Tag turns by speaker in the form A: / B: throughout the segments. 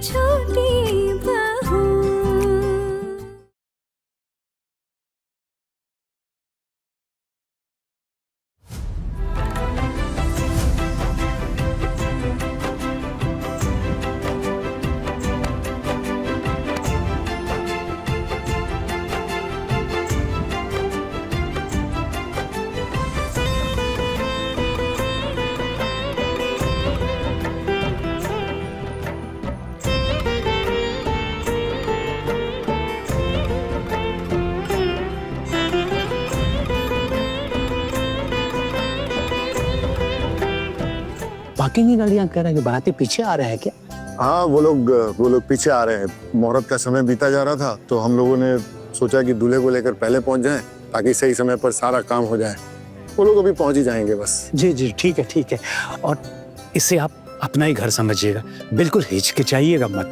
A: छोटी बहू।
B: बाकी की गाड़ियां कह रहे हैं कि बाराती पीछे आ रहे हैं क्या?
C: हाँ, वो लोग पीछे आ रहे हैं। मुहूर्त का समय बीता जा रहा था तो हम लोगों ने सोचा कि दूल्हे को लेकर पहले पहुंच जाएं ताकि सही समय पर सारा काम हो जाए। वो लोग अभी पहुंच ही जाएंगे बस।
B: जी ठीक है ठीक है। और इसे आप अपना ही घर समझिएगा, बिल्कुल हिचकिचाइएगा मत।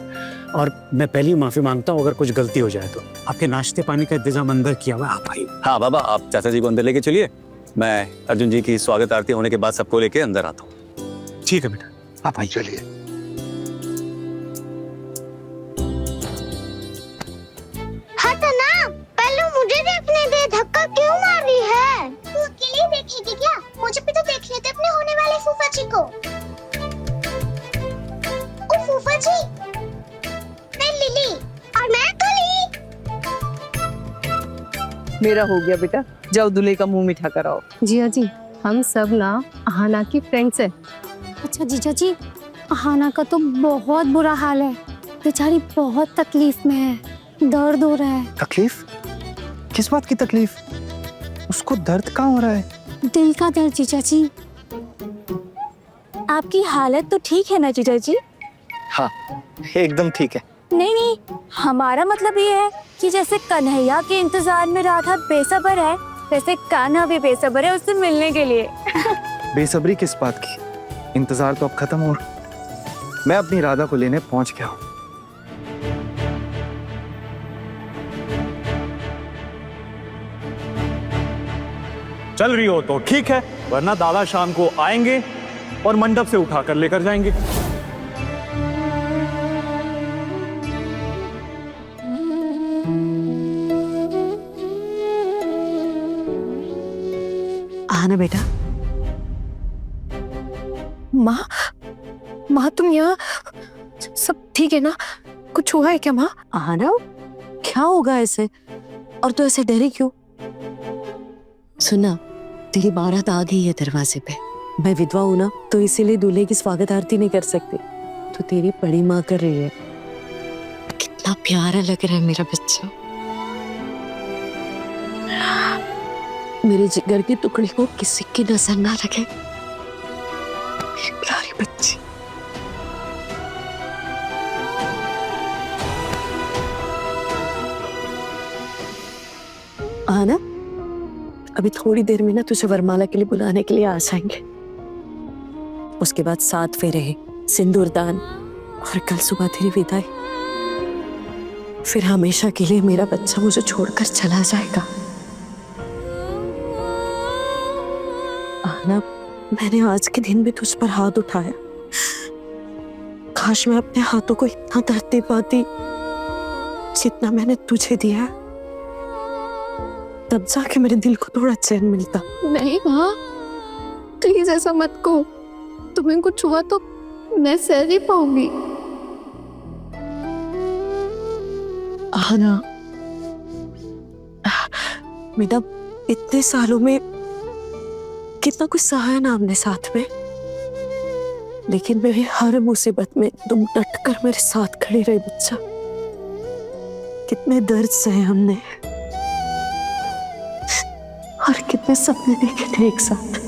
B: और मैं पहले ही माफी मांगता हूँ अगर कुछ गलती हो जाए तो। आपके नाश्ते पानी का इंतजाम अंदर किया हुआ, आप आइए।
D: हाँ बाबा, आप चाचा जी को अंदर लेके चलिए, मैं अर्जुन जी की स्वागत आरती होने के बाद सबको लेके अंदर आता हूँ।
B: ठीक है बेटा, आप आइए।
C: चलिए।
E: हट ना, पहले मुझे देखने दे। धक्का क्यों मार रही है? तू अकेले देखेगी क्या? मुझे भी तो देखने दे अपने होने वाले फूफा जी को। ओ फूफा जी, मैं लिली और मैं कली।
F: मेरा हो गया बेटा, जाओ दूल्हे का मुंह मीठा कराओ।
G: जिया जी, हम सब ना अहाना की फ्रेंड्स हैं।
E: अच्छा जीजा जी, अहाना का तो बहुत बुरा हाल है, बेचारी बहुत तकलीफ में है, दर्द हो रहा है।
H: तकलीफ? किस बात की तकलीफ? उसको दर्द कहाँ हो रहा है?
E: दिल का दर्द जीजा जी। आपकी हालत तो ठीक है ना जीजा जी?
H: हाँ, एकदम ठीक है।
E: नहीं, हमारा मतलब ये है कि जैसे कन्हैया के इंतजार में राधा बेसब्र है, वैसे कान्हा भी बेसब्र है उससे मिलने के लिए।
H: बेसब्री किस बात की? इंतजार तो अब खत्म हो। मैं अपनी राधा को लेने पहुंच गया हूँ।
I: चल रही हो तो ठीक है, वरना दादा शाम को आएंगे और मंडप से उठाकर लेकर जाएंगे।
F: आना बेटा। माँ तुम यहाँ? सब ठीक है ना? कुछ हुआ है क्या माँ?
J: आना, क्या होगा ऐसे? और तू ऐसे डरी क्यों? सुना, तेरी बारात आ गई है दरवाजे पे। मैं विधवा हूं ना, तो इसीलिए दूल्हे की स्वागत आरती नहीं कर सकती, तो तेरी बड़ी माँ कर रही है। कितना प्यारा लग रहा है मेरा बच्चा। मेरे जिगर की टुकड़ी को किसी की नजर ना लगे। प्यारी बच्ची। आना, अभी थोड़ी देर में ना तुझे वरमाला के लिए बुलाने के लिए आ जाएंगे। उसके बाद 7 फेरे, सिंदूरदान और कल सुबह तेरी विदाई। फिर हमेशा के लिए मेरा बच्चा मुझे छोड़कर चला जाएगा। आना, मैंने आज के दिन भी तुझ पर हाथ उठाया। काश मैं अपने हाथों को इतना दर्द दे पाती जितना मैंने तुझे दिया, तब जाके मेरे दिल को थोड़ा चैन मिलता।
G: नहीं माँ, प्लीज ऐसा मत कहो। तुम्हें कुछ हुआ तो मैं सह नहीं पाऊंगी।
J: आना बेटा, इतने सालों में कितना कुछ सहा है ना हमने साथ में, लेकिन मेरी हर मुसीबत में तुम डट कर मेरे साथ खड़े रहे बच्चा। कितने दर्द सहे हमने और कितने सपने देखे थे एक साथ।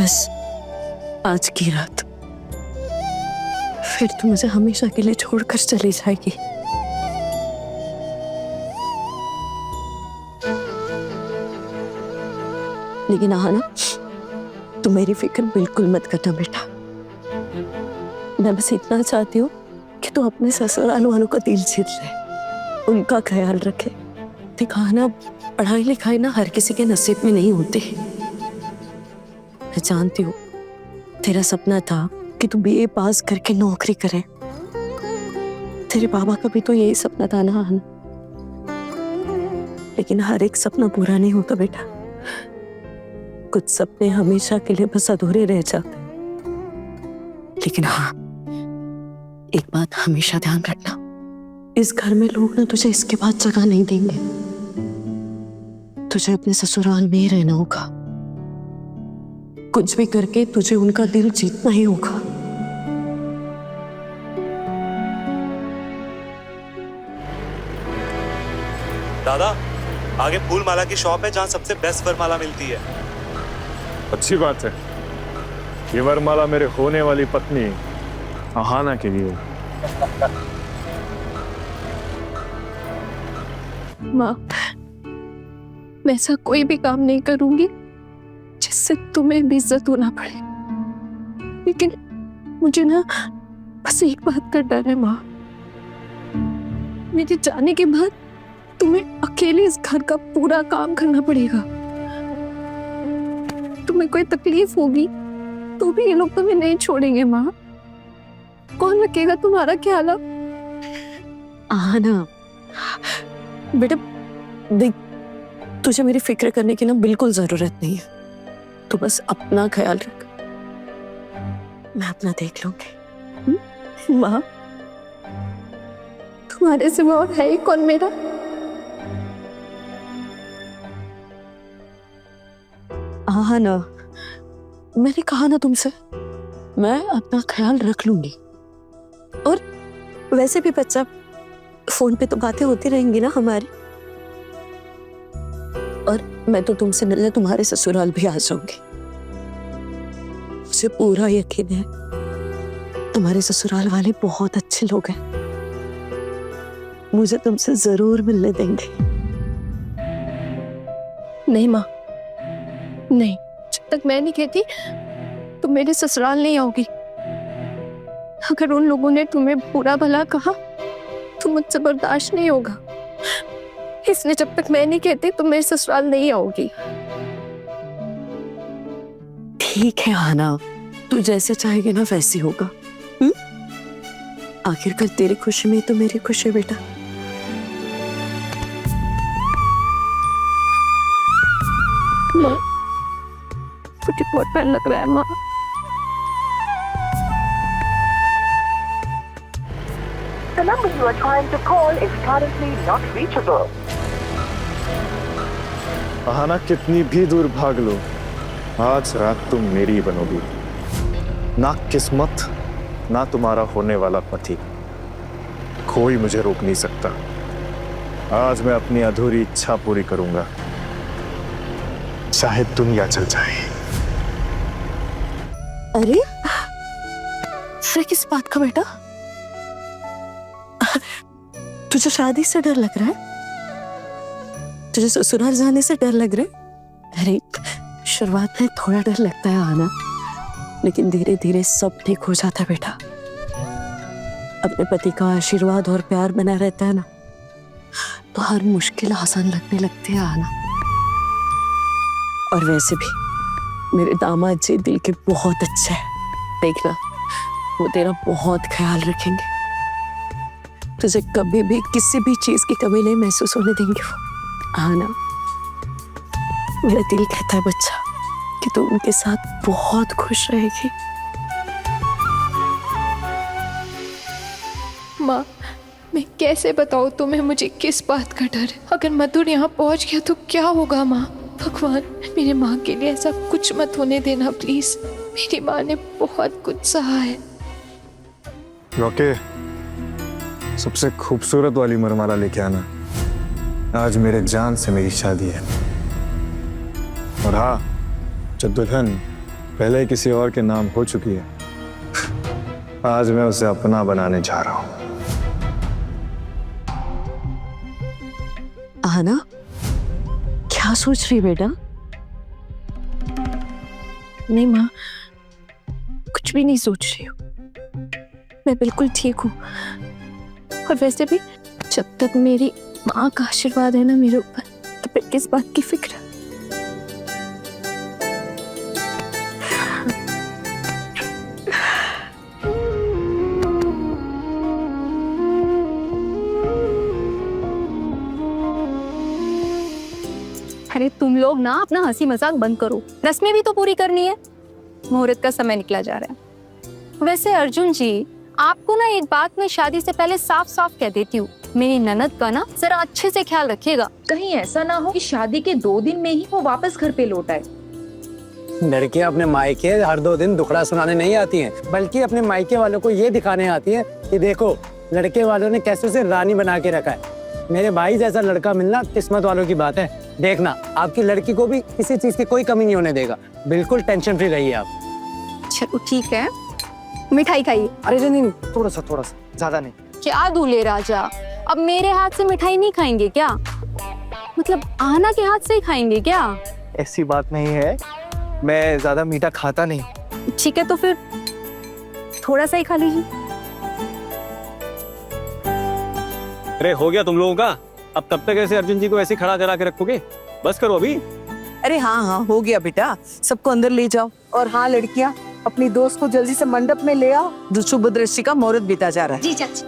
J: बस आज की रात फिर तू मुझे हमेशा के लिए छोड़कर चली जाएगी। लेकिन आना, तू मेरी फिक्र बिल्कुल मत करना बेटा। मैं बस इतना चाहती हूँ कि तू अपने ससुराल वालों का दिल जीत ले, उनका ख्याल रखे। देखा ना, पढ़ाई लिखाई ना हर किसी के नसीब में नहीं होती। मैं जानती हूँ तेरा सपना था कि तू बीए पास करके नौकरी करे। तेरे बाबा का भी तो यही सपना था ना आना। लेकिन हर एक सपना पूरा नहीं होता बेटा। कुछ सपने हमेशा के लिए बस अधूरे रह जाते। लेकिन हाँ, एक बात हमेशा ध्यान रखना, इस घर में लोग ना तुझे इसके बाद जगह नहीं देंगे। तुझे अपने ससुराल में ही रहना होगा। कुछ भी करके तुझे उनका दिल जीतना ही होगा।
A: दादा, आगे फूल माला की शॉप है जहाँ सबसे बेस्ट वरमाला मिलती है।
I: अच्छी बात है। ये वरमाला मेरे होने वाली पत्नी आहाना के लिए।
G: माँ, मैं ऐसा कोई भी काम नहीं करूंगी जिससे तुम्हें भी इज्जत होना पड़े। लेकिन मुझे ना बस एक बात का डर है माँ। मेरे जाने के बाद तुम्हें अकेले इस घर का पूरा काम करना पड़ेगा। तुम्हें कोई तकलीफ होगी तो भी ये लोग तुम्हें नहीं छोड़ेंगे माँ। कौन रखेगा तुम्हारा ख्याल?
J: आहाना बेटा देख, तुझे मेरी फिक्र करने की ना बिल्कुल जरूरत नहीं है। तू बस अपना ख्याल रख, मैं अपना देख लूंगी।
G: माँ, तुम्हारे सिवा और है ही कौन मेरा?
J: हाँ ना, मैंने कहा ना तुमसे, मैं अपना ख्याल रख लूंगी। और वैसे भी बच्चा, फोन पे तो बातें होती रहेंगी ना हमारी। और मैं तो तुमसे मिलने तुम्हारे ससुराल भी आ जाऊंगी। मुझे पूरा यकीन है तुम्हारे ससुराल वाले बहुत अच्छे लोग हैं। मुझे तुमसे जरूर मिलने देंगे।
G: नहीं माँ, नहीं, जब तक मैं नहीं कहती तुम मेरे ससुराल नहीं आओगी। अगर उन लोगों ने तुम्हें बुरा भला कहा तो मुझसे बर्दाश्त नहीं होगा। इसलिए जब तक मैं नहीं कहती तुम मेरे ससुराल नहीं आओगी।
J: ठीक है आना, तू जैसे चाहेगी ना वैसे होगा। आखिरकार तेरी खुशी में तो मेरी खुशी है बेटा।
G: माँ, मुझे बहुत डर लग रहा है माँ।
K: The number you are trying to call is currently not reachable.
I: Aahana, कितनी भी दूर भाग लो, आज रात तुम मेरी बनोगी। ना किस्मत, ना तुम्हारा होने वाला पति, कोई मुझे रोक नहीं सकता। आज मैं अपनी अधूरी इच्छा पूरी करूंगा, चाहे दुनिया चल जाए।
J: अरे फिर किस बात का बेटा? तुझे शादी से डर लग रहा है? तुझे ससुराल जाने से डर लग रहा है? अरे शुरुआत में थोड़ा डर लगता है आना, लेकिन धीरे धीरे सब ठीक हो जाता है बेटा। अपने पति का आशीर्वाद और प्यार बना रहता है ना, तो हर मुश्किल आसान लगने लगती है आना। और वैसे भी मेरे दामाद जी दिल के बहुत अच्छे हैं। देखना, वो तेरा बहुत ख्याल रखेंगे। तुझे कभी भी किसी भी चीज की कमी नहीं महसूस होने देंगे वो। आना, मेरा दिल कहता है बच्चा कि तू उनके साथ बहुत खुश रहेगी।
G: माँ, मैं कैसे बताऊँ तुम्हें मुझे किस बात का डर है? अगर मधुर यहाँ पहुँच गया तो क्या होगा माँ? भगवान, मेरी माँ के लिए ऐसा कुछ मत होने देना प्लीज। मेरी माँ ने बहुत कुछ सहा है।
I: रोके, सबसे खूबसूरत वाली वरमाला लेके आना। आज मेरे जान से मेरी शादी है। और हाँ, जो दुल्हन पहले किसी और के नाम हो चुकी है, आज मैं उसे अपना बनाने जा रहा हूं।
J: आना, क्या सोच रही बेटा?
G: नहीं माँ, कुछ भी नहीं सोच रही हूँ। मैं बिल्कुल ठीक हूँ। और वैसे भी जब तक मेरी माँ का आशीर्वाद है ना मेरे ऊपर, तो फिर किस बात की फिक्र? अरे तुम लोग ना अपना हंसी मजाक बंद करो, रस्में भी तो पूरी करनी है। मुहूर्त का समय निकला जा रहा है। वैसे अर्जुन जी, आपको ना एक बात मैं शादी से पहले साफ साफ कह देती हूँ, मेरी ननद का ना जरा अच्छे से ख्याल रखिएगा।
L: कहीं ऐसा ना हो कि शादी के 2 दिन में ही वो वापस घर पे लौट आए।
B: लड़कियां अपने मायके हर 2 दिन दुखड़ा सुनाने नहीं आती हैं, बल्कि अपने मायके वालों को ये दिखाने आती हैं कि देखो लड़के वालों ने कैसे उसे रानी बना के रखा है। मेरे भाई जैसा लड़का मिलना किस्मत वालों की बात है। देखना आपकी लड़की को भी किसी चीज की कोई कमी नहीं होने देगा। बिल्कुल टेंशन फ्री रहिए आप।
G: चलो ठीक है, मिठाई खाइए।
H: अरे नहीं, थोड़ा सा ज्यादा नहीं।
G: क्या दूल्हे राजा, अब मेरे हाथ से मिठाई नहीं खाएंगे क्या? मतलब आना के हाथ से ही खाएंगे क्या?
H: ऐसी बात नहीं है, मैं ज्यादा मीठा खाता नहीं।
G: ठीक है तो फिर थोड़ा सा ही खा लीजिए।
D: अरे हो गया तुम लोगों का। अब तब तक ऐसे अर्जुन जी को ऐसे खड़ा करा के रखोगे? बस करो अभी।
J: अरे हाँ हो गया बेटा, सबको अंदर ले जाओ। और हाँ लड़कियाँ, अपनी दोस्त को जल्दी से मंडप में ले आओ, जो शुभ दृष्टि का मुहूर्त बीता जा रहा है।
G: जी चाची।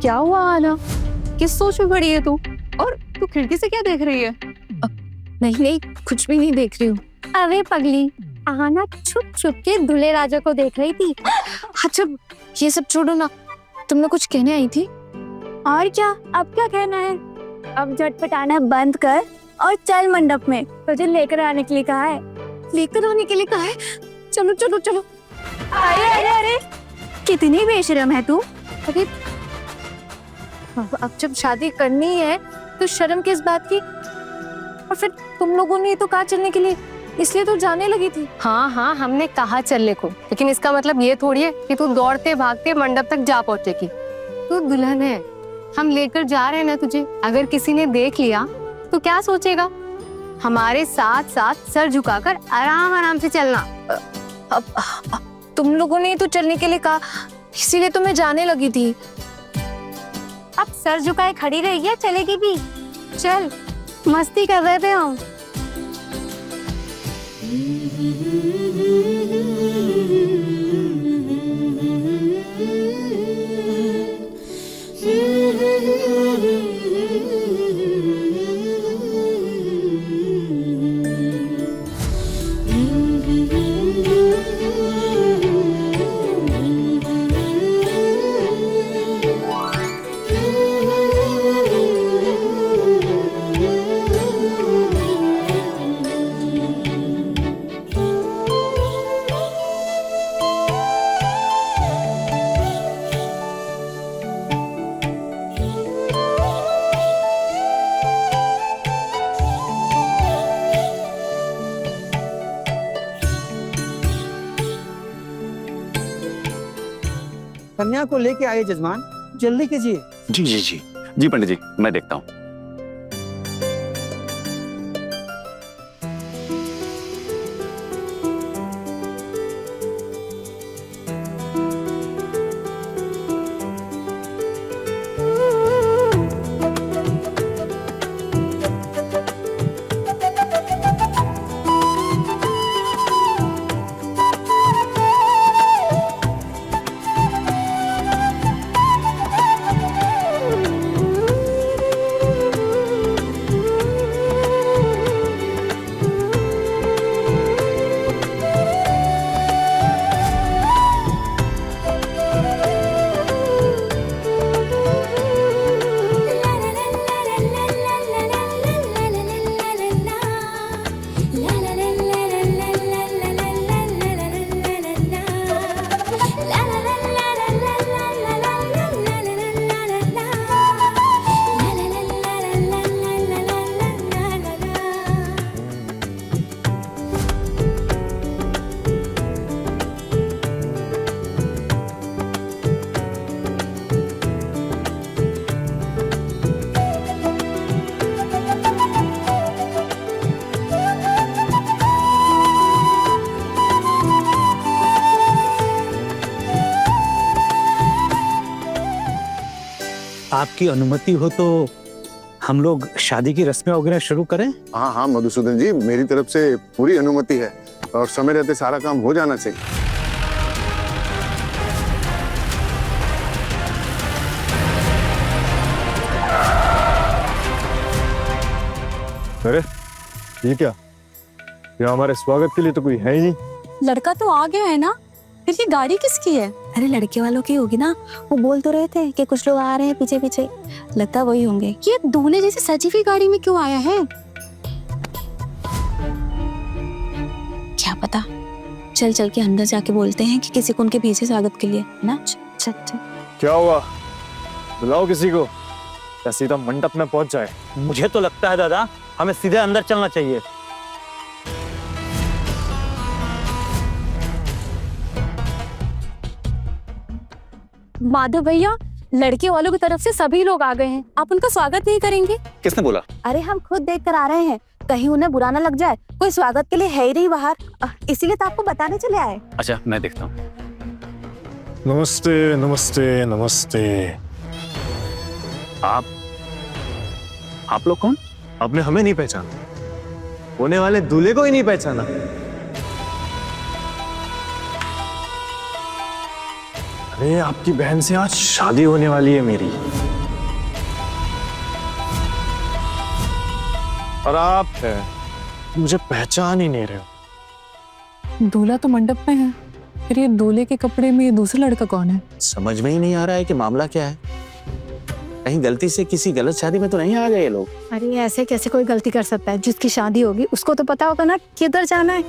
G: क्या हुआ आना, किस सोच में पड़ी है तू? और तू खिड़की से क्या देख रही है? नहीं कुछ भी नहीं देख रही हूँ। अरे पगली, आना छुप छुप के दूल्हे राजा को देख रही थी। अच्छा ये सब छोड़ो ना, तुमने कुछ कहने आई थी? और क्या, अब क्या कहना है? अब झटपटाना बंद कर और चल मंडप में, तुझे लेकर आने के लिए कहा है। लेकर आने के लिए कहा है? चलो चलो चलो। अरे अरे अरे, कितनी बेशरम है तू। अरे अब जब शादी करनी है तो शर्म किस बात की? और फिर तुम लोगों ने तो कहा चलने के लिए, इसलिए तो जाने लगी थी। हाँ हमने कहा चलने को, लेकिन इसका मतलब ये थोड़ी है कि तू दौड़ते भागते मंडप तक जा पहुंचेगी। तू दुल्हन है, हम लेकर जा रहे हैं ना तुझे। अगर किसी ने देख लिया तो क्या सोचेगा? हमारे साथ साथ सर झुकाकर आराम आराम से चलना। अब तुम लोगों ने तो चलने के लिए कहा, इसीलिए तो मैं जाने लगी थी। अब सर झुकाए खड़ी रही है, चलेगी भी। चल, मस्ती कर रहे थे हम।
B: कन्या को लेके आए जजमान, जल्दी कीजिए।
D: जी पंडित जी, मैं देखता हूँ।
B: आपकी अनुमति हो तो हम लोग शादी की रस्में वगैरह शुरू करें?
C: हाँ मधुसूदन जी, मेरी तरफ से पूरी अनुमति है और समय रहते सारा काम हो जाना चाहिए।
I: अरे ये क्या? ये हमारे स्वागत के लिए तो कोई है ही नहीं।
J: लड़का तो आ गया है ना, फिर ये गाड़ी किसकी है? अरे लड़के वालों की होगी ना, वो बोल तो रहे थे कि कुछ लोग आ रहे हैं पीछे पीछे, लगता वही होंगे। ये दूल्हे जैसी सजी हुई गाड़ी में क्यों आया है? क्या पता, चल चल के अंदर जाके बोलते हैं कि किसी को उनके पीछे स्वागत के लिए ना। चल चल।
I: क्या हुआ? बुलाओ किसी को या सीधा मंडप में पहुंच जाए।
B: मुझे तो लगता है दादा हमें सीधे अंदर चलना चाहिए।
J: माधव भैया, लड़के वालों की तरफ से सभी लोग आ गए हैं, आप उनका स्वागत नहीं करेंगे?
D: किसने बोला?
J: अरे हम खुद देख कर आ रहे हैं, कहीं उन्हें बुरा ना लग जाए। कोई स्वागत के लिए है ही नहीं बाहर, इसीलिए तो आपको बताने चले आए।
D: अच्छा मैं देखता हूँ।
I: नमस्ते नमस्ते नमस्ते।
D: आप लोग कौन?
I: आपने हमें नहीं पहचाना, होने वाले दूल्हे को ही नहीं पहचाना। अरे आपकी बहन से आज शादी होने वाली है मेरी, और आप है मुझे पहचान ही नहीं रहे हो।
F: दूल्हा तो मंडप में है, फिर ये दूल्हे के कपड़े में ये दूसरा लड़का कौन है?
D: समझ में ही नहीं आ रहा है कि मामला क्या है। कहीं गलती से किसी गलत शादी में तो नहीं आ गए ये लोग?
G: अरे ऐसे कैसे कोई गलती कर सकता है? जिसकी शादी होगी उसको तो पता होगा ना किधर जाना है।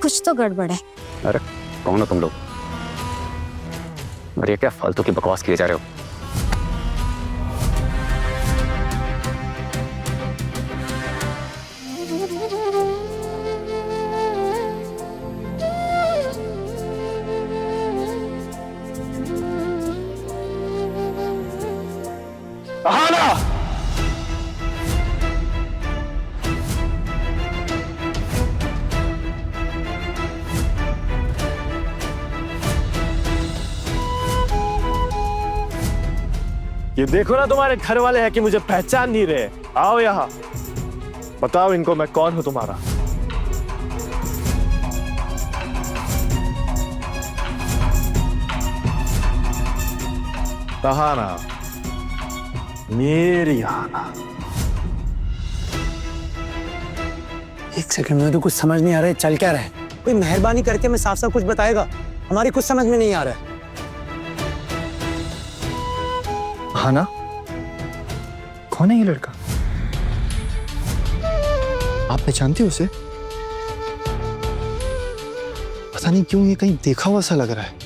J: कुछ तो गड़बड़ है।
D: अरे कौन हो तुम लोग? अरे क्या फालतू की बकवास किए जा रहे हो?
I: ये देखो ना, तुम्हारे घर वाले हैं कि मुझे पहचान नहीं रहे। आओ यहाँ, बताओ इनको मैं कौन हूं तुम्हारा। तहाना, मेरी आना।
B: एक सेकंड में तो कुछ समझ नहीं आ रहा है, चल क्या रहा है? कोई मेहरबानी करके मैं साफ साफ कुछ बताएगा, हमारी कुछ समझ में नहीं आ रहा है।
H: हाँ ना, कौन है ये लड़का? आप पहचानते हो उसे? पता नहीं क्यों ये कहीं देखा हुआ सा लग रहा है।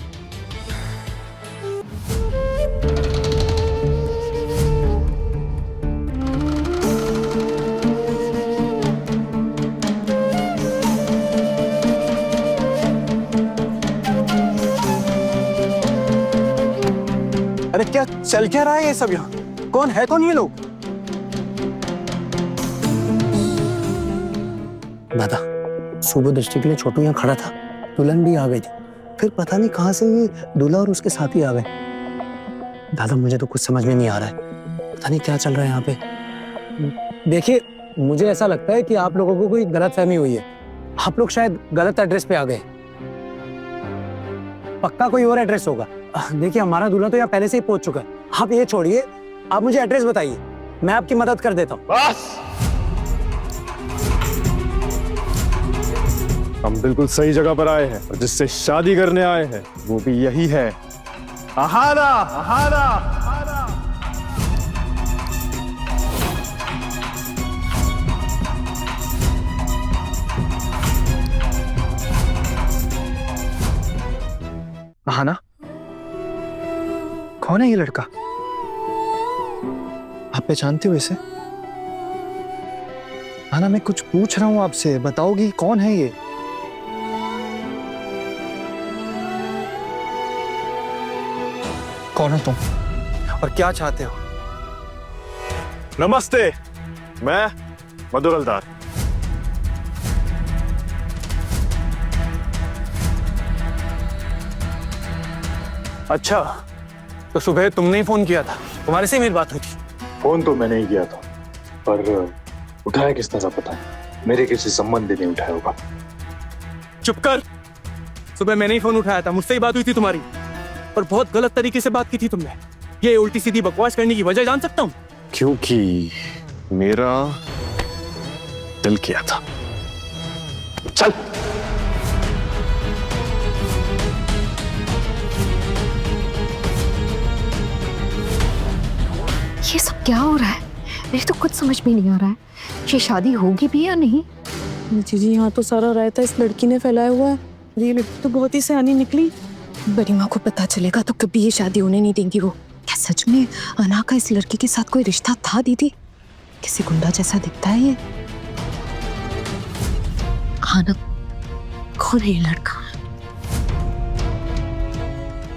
B: अरे क्या चल क्या रहा है ये सब यहाँ? कौन है कौन ये लोग? दादा, सुबह दृष्टि के लिए छोटू यहाँ खड़ा था, दुल्हन भी आ गई थी, फिर पता नहीं कहाँ से ये दूल्हा और उसके साथी आ गए। दादा मुझे तो कुछ समझ में नहीं आ रहा है, पता नहीं क्या चल रहा है यहाँ पे। देखिए मुझे ऐसा लगता है कि आप लोगों को कोई गलतफहमी हुई है, आप लोग शायद गलत एड्रेस पे आ गए। पक्का कोई और एड्रेस होगा। देखिए हमारा दूल्हा तो यहाँ पहले से ही पहुंच चुका है, आप ये छोड़िए, आप मुझे एड्रेस बताइए, मैं आपकी मदद कर देता हूँ।
I: बस, हम बिल्कुल सही जगह पर आए हैं और जिससे शादी करने आए हैं वो भी यही है। आहाना, आहाना, आहाना।
H: हाँ ना, कौन है ये लड़का? आप पहचानते हो इसे? हाँ ना, मैं कुछ पूछ रहा हूँ आपसे, बताओगी कौन है ये? कौन हो तुम और क्या चाहते हो?
I: नमस्ते, मैं मधुर हलदार।
B: अच्छा, तो सुबह तुमने ही फोन किया था, तुम्हारे से मेरी बात हुई थी।
I: फोन तो मैंने ही किया था, पर उठाया किसने सब पता है, मेरे किसी संबंधी ने उठाया होगा।
B: चुप कर, सुबह मैंने ही फोन उठाया था, मुझसे ही बात हुई थी तुम्हारी, और बहुत गलत तरीके से बात की थी तुमने। ये उल्टी सीधी बकवास करने की वजह जान सकता हूँ?
I: क्योंकि मेरा दिल किया था। चल।
F: ये सब क्या हो रहा है? मेरे तो कुछ समझ में नहीं आ रहा है। ये शादी होगी भी या नहीं?
J: जी यहाँ तो सारा रायता इस लड़की ने फैलाया हुआ है। ये लड़की तो बहुत ही सयानी निकली।
F: बड़ी माँ को पता चलेगा तो कभी ये शादी होने नहीं देंगी वो। क्या सच में अना का इस लड़के के साथ कोई रिश्ता था दीदी? किसी गुंडा जैसा दिखता है ये।
J: आना कौन है ये लड़का?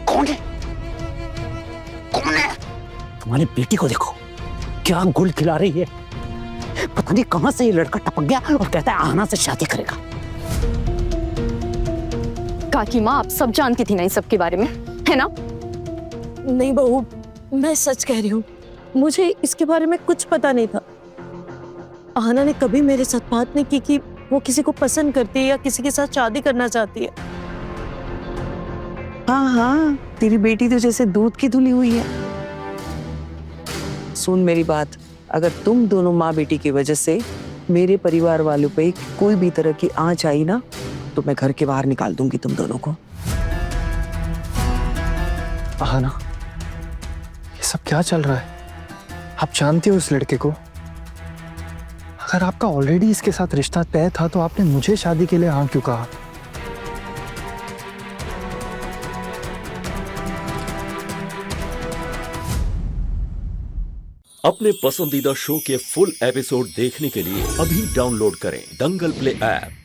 B: कौन है? कौन है? तुम्हारी बेटी को देखो, क्या गुल खिला रही है। पता नहीं कहां से ये लड़का टपक गया और कहता है आना से शादी करेगा।
G: काकी माँ, आप सब जानती थी ना इस सब के बारे में, है ना?
J: नहीं बहू, मैं सच कह रही हूँ, मुझे इसके बारे में कुछ पता नहीं था। आना ने कभी मेरे साथ बात नहीं की कि वो किसी को पसंद करती है या किसी के साथ शादी करना चाहती है। हाँ हाँ, तेरी बेटी तो जैसे दूध की धुली हुई है। सुन मेरी बात, अगर तुम दोनों माँ बेटी की वजह से मेरे परिवार वालों पे कोई भी तरह की आंच आई ना, तो मैं घर के बाहर निकाल दूंगी तुम दोनों को।
I: आना, ये सब क्या चल रहा है? आप जानते हो इस लड़के को? अगर आपका ऑलरेडी इसके साथ रिश्ता तय था तो आपने मुझे शादी के लिए हाँ क्यों कहा?
M: अपने पसंदीदा शो के फुल एपिसोड देखने के लिए अभी डाउनलोड करें दंगल प्ले ऐप।